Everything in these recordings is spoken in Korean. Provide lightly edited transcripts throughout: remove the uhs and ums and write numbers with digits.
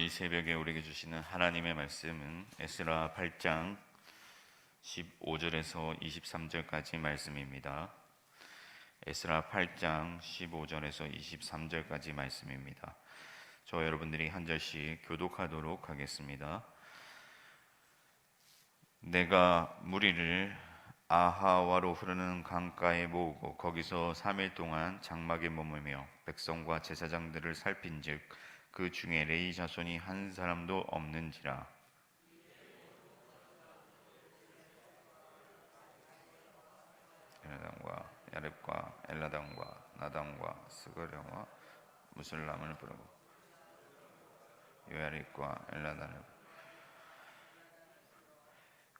이 새벽에 우리에게 주시는 하나님의 말씀은 에스라 8장 15절에서 23절까지 말씀입니다. 에스라 8장 15절에서 23절까지 말씀입니다. 저와 여러분들이 한 절씩 교독하도록 하겠습니다. 내가 무리를 아하와로 흐르는 강가에 모으고 거기서 3일 동안 장막에 머물며 백성과 제사장들을 살핀즉 그 중에 레위 자손이 한 사람도 없는지라. 엘라담과 야렙과 엘라담과 나담과 스거랴와 무슬람을 부르고 요야립과 엘라단을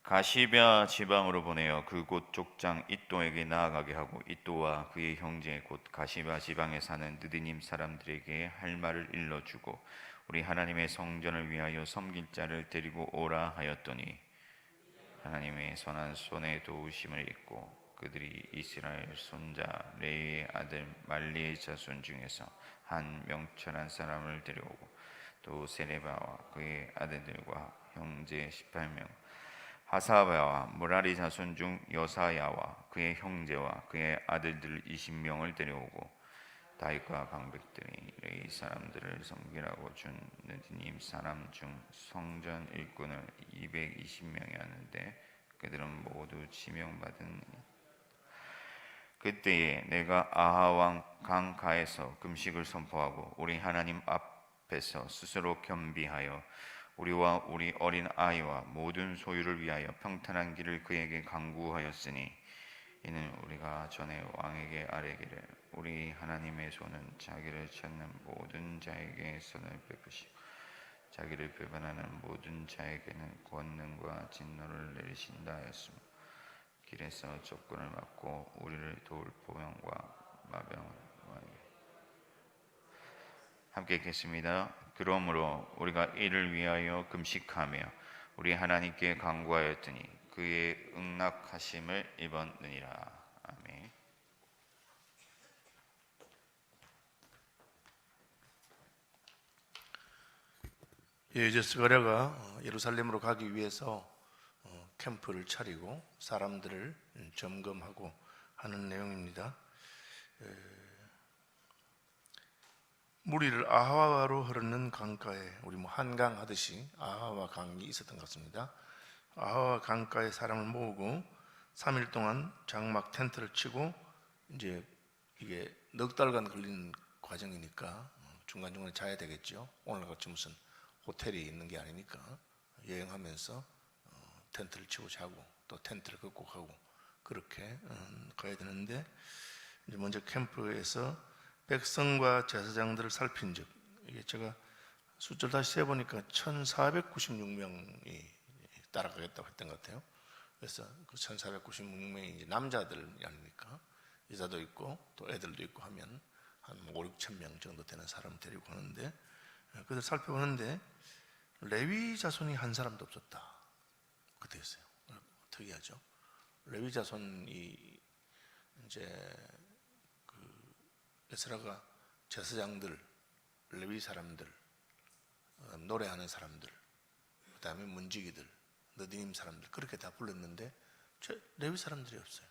가시베아 지방으로 보내어 그곳 족장 이또에게 나아가게 하고 이또와 그의 형제 곧 가시베아 지방에 사는 느디님 사람들에게 할 말을 일러주고 우리 하나님의 성전을 위하여 섬길 자를 데리고 오라 하였더니 하나님의 선한 손에 도우심을 입고 그들이 이스라엘 손자 레위의 아들 말리의 자손 중에서 한 명철한 사람을 데려오고 또 세레바와 그의 아들들과 형제 18명 하사바와 무라리 자손 중 여사야와 그의 형제와 그의 아들들 20명을 데려오고 다윗과 방백들이 레위 사람들을 섬기라고 준 느디님 사람 중 성전 일꾼을 220명이 하는데 그들은 모두 지명받은. 그때에 내가 아하왕 강가에서 금식을 선포하고 우리 하나님 앞에서 스스로 겸비하여 우리와 우리 어린 아이와 모든 소유를 위하여 평탄한 길을 그에게 강구하였으니 이는 우리가 전에 왕에게 아뢰기를 우리 하나님의 손은 자기를 찾는 모든 자에게 손을 펴으시고 자기를 배반하는 모든 자에게는 권능과 진노를 내리신다 하였으며 길에서 적군을 막고 우리를 도울 보병과 마병을 함께 읽겠습니다. 그러므로 우리가 이를 위하여 금식하며 우리 하나님께 간구하였더니 그의 응낙하심을 입었느니라. 아멘. 이제 스가랴가 예루살렘으로 가기 위해서 캠프를 차리고 사람들을 점검하고 하는 내용입니다. 무리를 아하와로 흐르는 강가에 우리 한강 하듯이 아하와 강이 있었던 것 같습니다. 아하와 강가에 사람을 모으고 3일 동안 장막 텐트를 치고 이제 이게 넉 달간 걸리는 과정이니까 중간중간에 자야 되겠죠. 오늘같이 무슨 호텔이 있는 게 아니니까 여행하면서 텐트를 치고 자고 또 텐트를 걷고 가고 그렇게 가야 되는데 이제 먼저 캠프에서 백성과 제사장들을 살핀즉 이게 제가 숫자를 다시 세보니까 1496명이 따라가겠다고 했던 것 같아요. 그래서 그 1496명이 이제 남자들 아닙니까? 여자도 있고 또 애들도 있고 하면 한 5, 6천 명 정도 되는 사람 데리고 가는데 그들 살펴보는데 레위 자손이 한 사람도 없었다. 그렇게 했어요. 특이하죠. 레위 자손이 이제 에스라가 제사장들, 레위 사람들, 노래하는 사람들, 그 다음에 문지기들, 느디님 사람들 그렇게 다 불렀는데 레위 사람들이 없어요.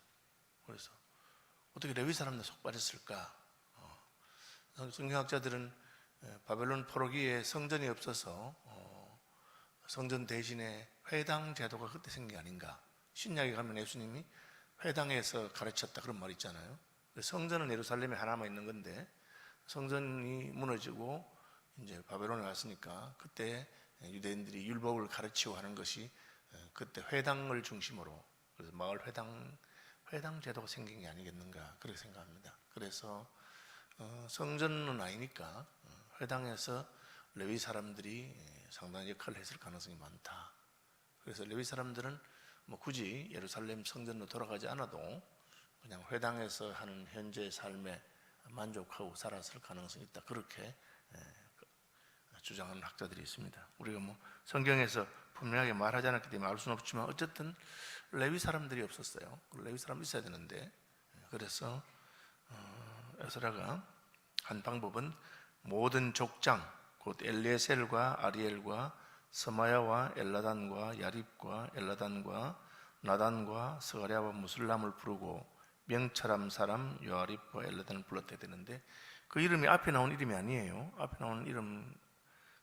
그래서 어떻게 레위 사람들 속 빠졌을까? 성경학자들은 바벨론 포로기에 성전이 없어서 성전 대신에 회당 제도가 그때 생긴 게 아닌가. 신약에 가면 예수님이 회당에서 가르쳤다 그런 말 있잖아요. 성전은 예루살렘에 하나만 있는 건데 성전이 무너지고 이제 바벨론에 왔으니까 그때 유대인들이 율법을 가르치고 하는 것이 그때 회당을 중심으로 그래서 마을 회당 제도가 생긴 게 아니겠는가 그렇게 생각합니다. 그래서 성전은 아니니까 회당에서 레위 사람들이 상당한 역할을 했을 가능성이 많다. 그래서 레위 사람들은 뭐 굳이 예루살렘 성전으로 돌아가지 않아도 그냥 회당에서 하는 현재 삶에 만족하고 살았을 가능성이 있다. 그렇게 주장하는 학자들이 있습니다. 우리가 뭐 성경에서 분명하게 말하지 않았기 때문에 알 수는 없지만 어쨌든 레위 사람들이 없었어요. 레위 사람이 있어야 되는데 그래서 에스라가 한 방법은 모든 족장 곧 엘리에셀과 아리엘과 서마야와 엘라단과 야립과 엘라단과 나단과 스가랴와 무술람을 부르고 명철함 사람 요아립과 엘라단을 불렀대야 되는데 그 이름이 앞에 나온 이름이 아니에요. 앞에 나온 이름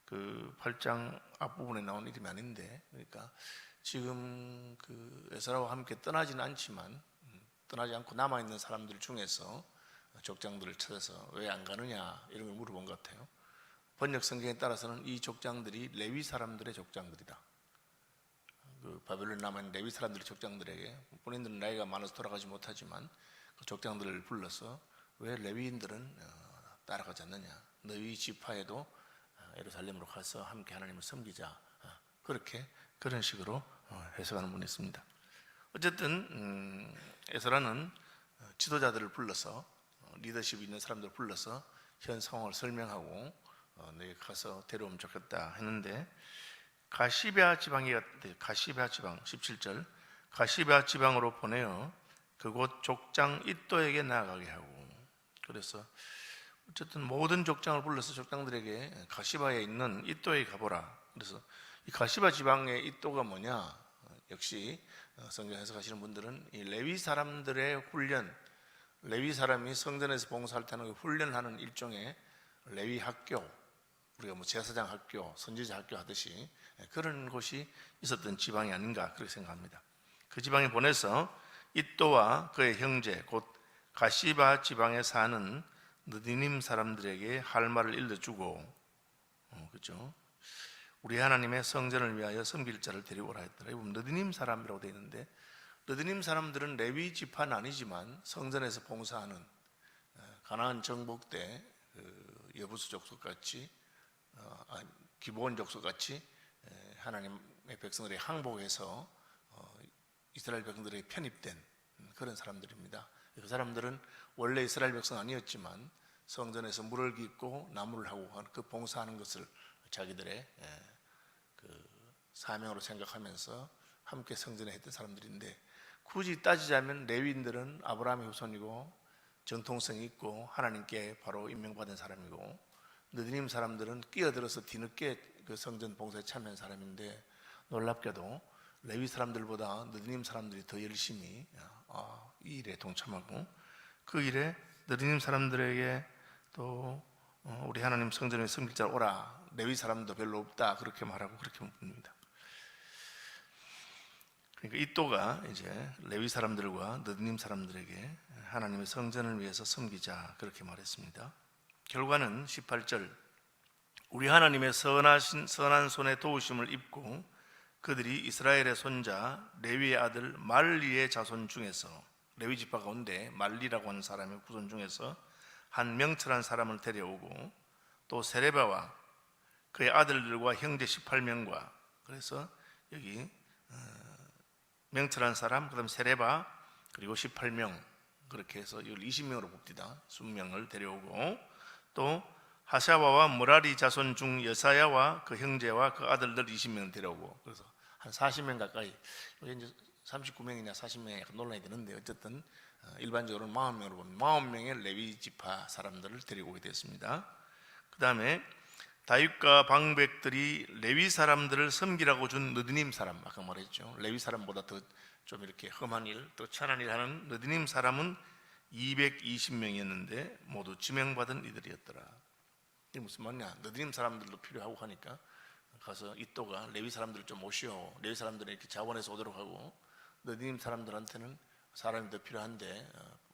그 8장 앞부분에 나온 이름이 아닌데, 그러니까 지금 그 에스라와 함께 떠나지는 않지만 떠나지 않고 남아있는 사람들 중에서 족장들을 찾아서 왜 안 가느냐 이런 걸 물어본 것 같아요. 번역 성경에 따라서는 이 족장들이 레위 사람들의 족장들이다. 그 바벨론에 남아있는 레위 사람들의 족장들에게 본인들은 나이가 많아서 돌아가지 못하지만 그 족장들을 불러서 왜 레위인들은 따라가지 않느냐, 너희 지파에도 예루살렘으로 가서 함께 하나님을 섬기자, 그렇게 그런 식으로 해석하는 분이 있습니다. 어쨌든 에스라는 지도자들을 불러서 리더십 있는 사람들을 불러서 현 상황을 설명하고 너희 가서 데려오면 좋겠다 했는데 가시베아 지방 17절 가시베아 지방으로 보내어 그곳 족장 이또에게 나아가게 하고, 그래서 어쨌든 모든 족장을 불러서 족장들에게 가시바에 있는 이또에 가보라. 그래서 이 가시바 지방의 이또가 뭐냐? 역시 성경 해석하시는 분들은 이 레위 사람들의 훈련, 레위 사람이 성전에서 봉사할 때 하는 훈련하는 일종의 레위 학교, 우리가 뭐 제사장 학교, 선지자 학교 하듯이 그런 곳이 있었던 지방이 아닌가 그렇게 생각합니다. 그 지방에 보내서 이또와 그의 형제 곧 가시바 지방에 사는 느디님 사람들에게 할 말을 일러주고, 그렇죠? 우리 하나님의 성전을 위하여 섬길 자를 데리고 오라 했더라. 이분 느디님 사람이라고 되어 있는데 느디님 사람들은 레위 지파는 아니지만 성전에서 봉사하는 가나안 정복 때 여부수 족속같이 기브온 족속같이 하나님의 백성들이 항복해서 이스라엘 백성들에게 편입된 그런 사람들입니다. 그 사람들은 원래 이스라엘 백성 아니었지만 성전에서 물을 깃고 나무를 하고 그 봉사하는 것을 자기들의 그 사명으로 생각하면서 함께 성전에 했던 사람들인데, 굳이 따지자면 레위인들은 아브라함의 후손이고 정통성이 있고 하나님께 바로 임명받은 사람이고, 느디님 사람들은 끼어들어서 뒤늦게 그 성전 봉사에 참여한 사람인데, 놀랍게도 레위 사람들보다 느디님 사람들이 더 열심히 이 일에 동참하고 그 일에 느디님 사람들에게 또 우리 하나님 성전에 섬길 자를 오라, 레위 사람도 별로 없다 그렇게 말하고 그렇게 묻습니다. 그러니까 이또가 이제 레위 사람들과 느디님 사람들에게 하나님의 성전을 위해서 섬기자 그렇게 말했습니다. 결과는 18절 우리 하나님의 선한 손의 도우심을 입고 그들이 이스라엘의 손자 레위의 아들 말리의 자손 중에서, 레위 지파 가운데 말리라고 하는 사람의 후손 중에서 한 명철한 사람을 데려오고 또 세레바와 그의 아들들과 형제 18명과, 그래서 여기 명철한 사람, 그 다음 세레바, 그리고 18명, 그렇게 해서 이걸 20명으로 봅니다. 20명을 데려오고 또 하샤바와 무라리 자손 중 여사야와 그 형제와 그 아들들 20명 데려오고, 그래서 한 40명 가까이, 이제 39명이냐 40명이 약간 논란이 되는데 어쨌든 일반적으로는 40명으로 보면 40명의 레위 지파 사람들을 데리고 오게 되었습니다. 그 다음에 다윗과 방백들이 레위 사람들을 섬기라고 준 느디님 사람, 아까 말했죠. 레위 사람보다 더 좀 이렇게 험한 일, 또 천한 일 하는 느디님 사람은 220명이었는데 모두 지명받은 이들이었더라. 이게 무슨 말이냐? 느디님 사람들도 필요하고 하니까 가서 이또가 레위 사람들을 좀 모시오, 레위 사람들은 이렇게 자원해서 오도록 하고 느디님 사람들한테는 사람이 더 필요한데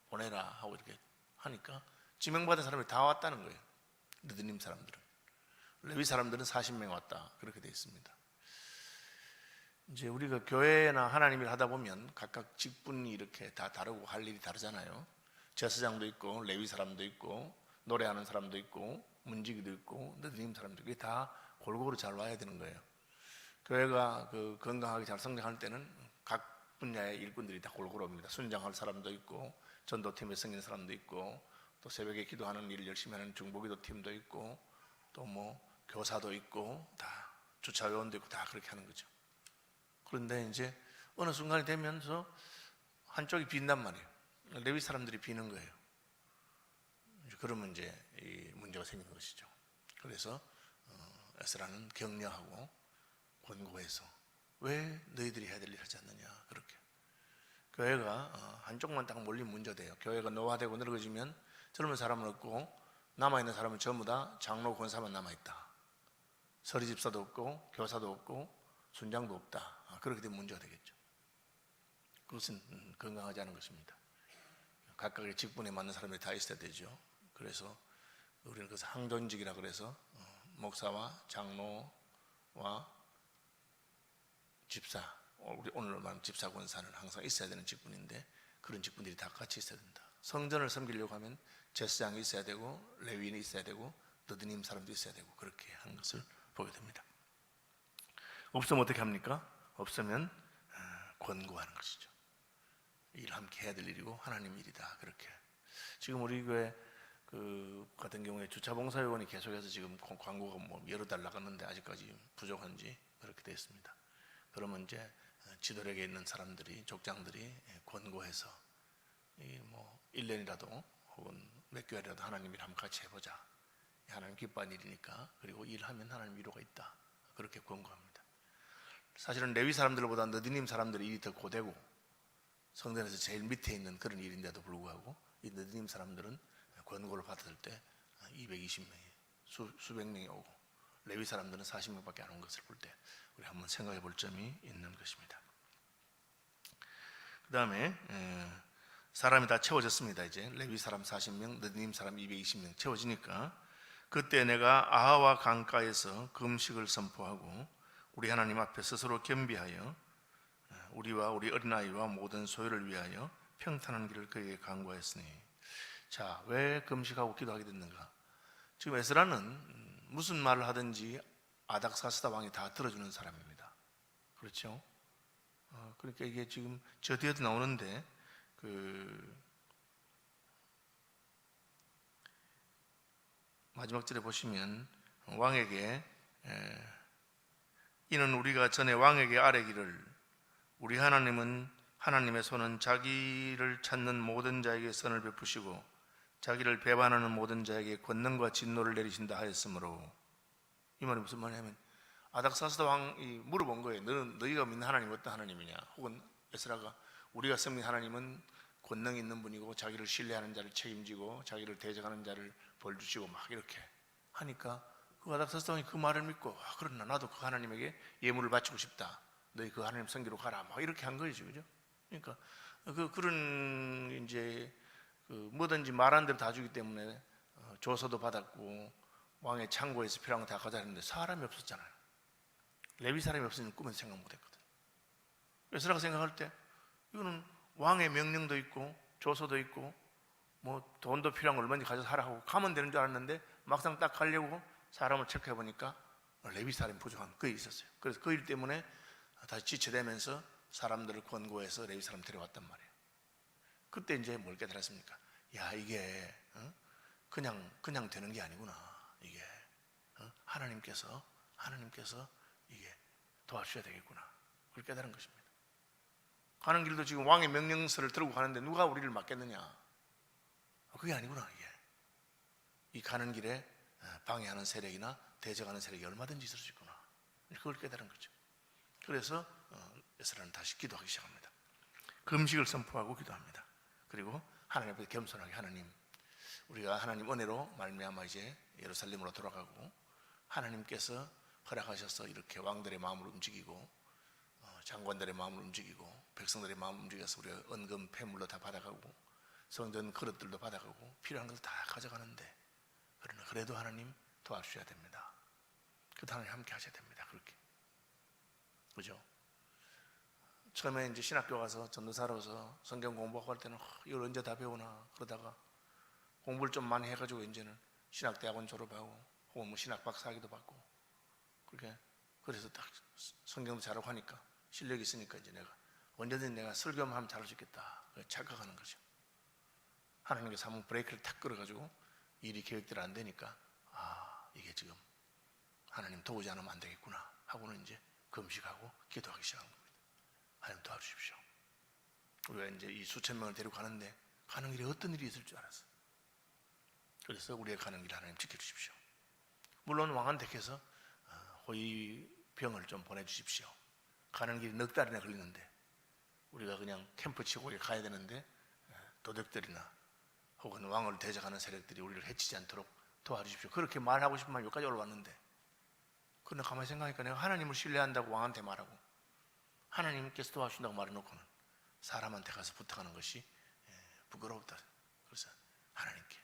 보내라 하고 이렇게 하니까 지명받은 사람이 다 왔다는 거예요. 느디님 사람들은. 레위 사람들은 40명 왔다 그렇게 되어 있습니다. 이제 우리가 교회나 하나님 일 하다 보면 각각 직분이 이렇게 다 다르고 할 일이 다르잖아요. 제사장도 있고 레위 사람도 있고 노래하는 사람도 있고 문지기도 있고 느디님 사람도 있고, 다 골고루 잘 와야 되는 거예요. 교회가 그 건강하게 잘 성장할 때는 각 분야의 일꾼들이 다 골고루 옵니다. 순장할 사람도 있고 전도팀에 섬기는 사람도 있고 또 새벽에 기도하는 일을 열심히 하는 중보기도 팀도 있고 또 뭐 교사도 있고 다 주차요원도 있고 다 그렇게 하는 거죠. 그런데 이제 어느 순간이 되면서 한쪽이 빈단 말이에요. 레위 사람들이 비는 거예요. 그러면 이제 이 문제가 생기는 것이죠. 그래서 에스라는 격려하고 권고해서 왜 너희들이 해야 될 일 하지 않느냐. 그렇게 교회가 한쪽만 딱 몰리면 문제돼요. 교회가 노화되고 늙어지면 젊은 사람은 없고 남아있는 사람은 전부 다 장로 권사만 남아있다. 서리집사도 없고 교사도 없고 순장도 없다. 그렇게 되면 문제가 되겠죠. 그것은 건강하지 않은 것입니다. 각각의 직분에 맞는 사람이 다 있어야 되죠. 그래서 우리는 그것을 항존직이라 그래서 목사와 장로와 집사, 우리 오늘 말하는 집사 권사는 항상 있어야 되는 직분인데 그런 직분들이 다 같이 있어야 된다. 성전을 섬기려고 하면 제사장이 있어야 되고 레위인이 있어야 되고 느드님 사람도 있어야 되고 그렇게 하는 것을 보게 됩니다. 없으면 어떻게 합니까? 없으면 권고하는 것이죠. 일 함께 해야 될 일이고 하나님 일이다. 그렇게 지금 우리 교회 그 같은 경우에 주차봉사요원이 계속해서 지금 광고가 뭐 여러 달 나갔는데 아직까지 부족한지 그렇게 되어 있습니다. 그러면 이제 지도력에 있는 사람들이 족장들이 권고해서 뭐 1년이라도 혹은 몇 개월이라도 하나님 일 한번 같이 해보자. 하나님 기뻐하는 일이니까. 그리고 일하면 하나님 위로가 있다. 그렇게 권고합니다. 사실은 레위 사람들보다 느디님 사람들이 일이 더 고되고 성전에서 제일 밑에 있는 그런 일인데도 불구하고 이 느디님 사람들은 권고를 받을 때 220명이 수백 명이 오고 레위 사람들은 40명밖에 안 온 것을 볼 때 우리 한번 생각해 볼 점이 있는 것입니다. 그 다음에 사람이 다 채워졌습니다. 이제 레위 사람 40명, 느디님 사람 220명 채워지니까 그때 내가 아하와 강가에서 금식을 선포하고 우리 하나님 앞에 스스로 겸비하여 우리와 우리 어린아이와 모든 소유를 위하여 평탄한 길을 그에게 강구하였으니. 자, 왜 금식하고 기도하게 됐는가? 지금 에스라는 무슨 말을 하든지 아닥사스다 왕이 다 들어주는 사람입니다. 그렇죠? 그러니까 이게 지금 저 뒤에도 나오는데 마지막 절에 보시면 왕에게 이는 우리가 전에 왕에게 아뢰기를 우리 하나님은 하나님의 손은 자기를 찾는 모든 자에게 선을 베푸시고 자기를 배반하는 모든 자에게 권능과 진노를 내리신다 하였으므로. 이 말이 무슨 말이냐면 아닥사스다 왕이 물어본 거예요. 너희가 믿는 하나님이 어떤 하나님이냐. 혹은 에스라가 우리가 섬긴 하나님은 권능 있는 분이고 자기를 신뢰하는 자를 책임지고 자기를 대적하는 자를 벌 주시고 막 이렇게 하니까 그 아닥사스다 왕이 그 말을 믿고 그러나 나도 그 하나님에게 예물을 바치고 싶다. 너희 그 하나님 섬기러 가라. 막 이렇게 한 거죠, 그죠? 그러니까 그런 이제 뭐든지 말한 대로 다 주기 때문에 조서도 받았고 왕의 창고에서 필요한 거 다 가져왔는데 사람이 없었잖아요. 레위 사람이 없으면 꿈에서 생각 못했거든. 에스라가 생각할 때 이거는 왕의 명령도 있고 조서도 있고 뭐 돈도 필요한 걸 얼마든지 가져서 하라고 가면 되는 줄 알았는데 막상 딱 가려고 사람을 체크해 보니까 레위 사람이 부족한 그 일이 있었어요. 그래서 그 일 때문에 다시 지체되면서 사람들을 권고해서 레위 사람 데려왔단 말이에요. 그때 이제 뭘 깨달았습니까? 야, 이게 그냥 되는 게 아니구나. 이게 하나님께서 이게 도와주셔야 되겠구나. 그걸 깨달은 것입니다. 가는 길도 지금 왕의 명령서를 들고 가는데 누가 우리를 맡겠느냐? 그게 아니구나. 이게 이 가는 길에 방해하는 세력이나 대적하는 세력이 얼마든지 있을 수 있구나. 그걸 깨달은 거죠. 그래서 에스라는 다시 기도하기 시작합니다. 금식을 선포하고 기도합니다. 그리고 하나님 앞에 겸손하게 하나님, 우리가 하나님 은혜로 말미암아 이제 예루살렘으로 돌아가고 하나님께서 허락하셔서 이렇게 왕들의 마음을 움직이고 장관들의 마음을 움직이고 백성들의 마음을 움직여서 우리가 은금 폐물로 다 받아가고 성전 그릇들도 받아가고 필요한 것을 다 가져가는데 그러나 그래도 하나님 도와주셔야 됩니다. 그래도 하나님 함께 하셔야 됩니다. 그렇게 그죠? 처음에 이제 신학교 가서 전도사로서 성경 공부하고 할 때는 이걸 언제 다 배우나 그러다가 공부를 좀 많이 해가지고 이제는 신학대학원 졸업하고 혹은 뭐 신학 박사학위도 받고 그렇게 그래서 딱 성경도 잘하고 하니까 실력이 있으니까 이제 내가 언제든 내가 설교만 하면 잘할 수 있겠다 착각하는 거죠. 하나님께서 한번 브레이크를 탁 끌어가지고 일이 계획대로 안 되니까 이게 지금 하나님 도우지 않으면 안 되겠구나 하고는 이제 금식하고 기도하기 시작한 겁니다. 하나님 도와주십시오. 우리가 이제 이 수천 명을 데리고 가는데 가는 길에 어떤 일이 있을 줄 알았어. 그래서 우리의 가는 길 하나님 지켜주십시오. 물론 왕한테께서 호위병을 좀 보내주십시오. 가는 길이 넉 달이나 걸리는데 우리가 그냥 캠프 치고 가야 되는데 도적들이나 혹은 왕을 대적하는 세력들이 우리를 해치지 않도록 도와주십시오. 그렇게 말하고 싶으면 여기까지 올라왔는데, 그러나 가만히 생각하니까 내가 하나님을 신뢰한다고 왕한테 말하고 하나님께서 도와주신다고 말해놓고는 사람한테 가서 부탁하는 것이 부끄럽다. 그래서 하나님께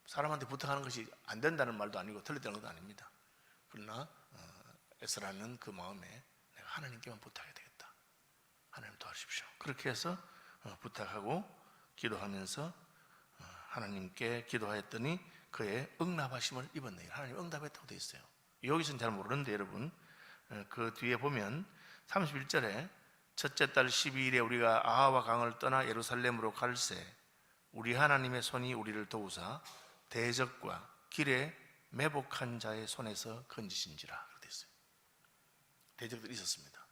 사람한테 부탁하는 것이 안 된다는 말도 아니고 틀렸다는 것도 아닙니다. 그러나 에스라는 그 마음에 내가 하나님께만 부탁해야 되겠다. 하나님 도와주십시오. 그렇게 해서 부탁하고 기도하면서 하나님께 기도하였더니 그의 응답하심을 입었네요. 하나님 응답했다고 되어 있어요. 여기서는 잘 모르는데 여러분, 그 뒤에 보면 31절에 첫째 달 12일에 우리가 아하와 강을 떠나 예루살렘으로 갈새 우리 하나님의 손이 우리를 도우사 대적과 길에 매복한 자의 손에서 건지신지라 그렇게 되어 있어요. 대적들이 있었습니다.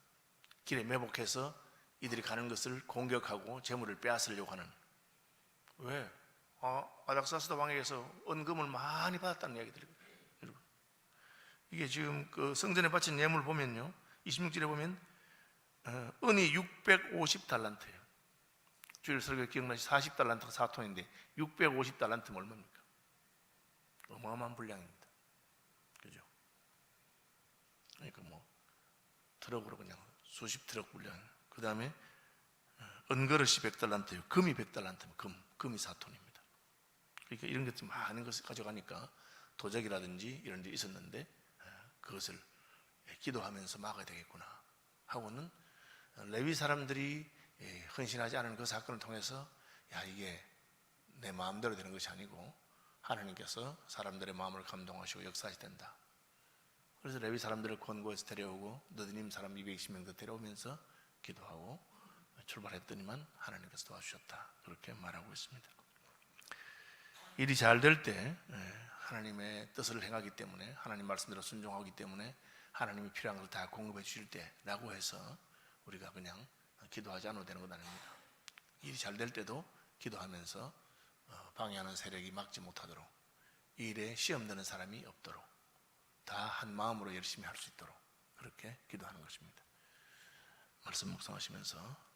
길에 매복해서 이들이 가는 것을 공격하고 재물을 빼앗으려고 하는. 왜? 아닥사스다 왕에게서 은금을 많이 받았다는 이야기들이. 여러분, 이게 지금 그 성전에 바친 예물 보면요, 26절에 보면 은이 650달란트예요. 주일 설교 기억나시? 40달란트가 4톤인데 650달란트면 얼마입니까? 어마어마한 분량입니다. 그죠? 그러니까 뭐 트럭으로 그냥 수십 트럭 분량. 그 다음에 은그릇이 100달란트예요. 금이 100달란트면 금이 4톤입니다. 그러니까 이런 것들 많은 것을 가져가니까 도적이라든지 이런 일이 있었는데 그것을 기도하면서 막아야 되겠구나 하고는 레위 사람들이 헌신하지 않은 그 사건을 통해서 이게 내 마음대로 되는 것이 아니고 하나님께서 사람들의 마음을 감동하시고 역사하셔야 된다. 그래서 레위 사람들을 권고해서 데려오고 느디님 사람 220명도 데려오면서 기도하고 출발했더니만 하나님께서 도와주셨다. 그렇게 말하고 있습니다. 일이 잘 될 때 하나님의 뜻을 행하기 때문에, 하나님 말씀대로 순종하기 때문에 하나님이 필요한 걸 다 공급해 주실 때라고 해서 우리가 그냥 기도하지 않아도 되는 것 아닙니다. 일이 잘 될 때도 기도하면서 방해하는 세력이 막지 못하도록, 이 일에 시험 드는 사람이 없도록 다 한 마음으로 열심히 할 수 있도록 그렇게 기도하는 것입니다. 말씀 묵상하시면서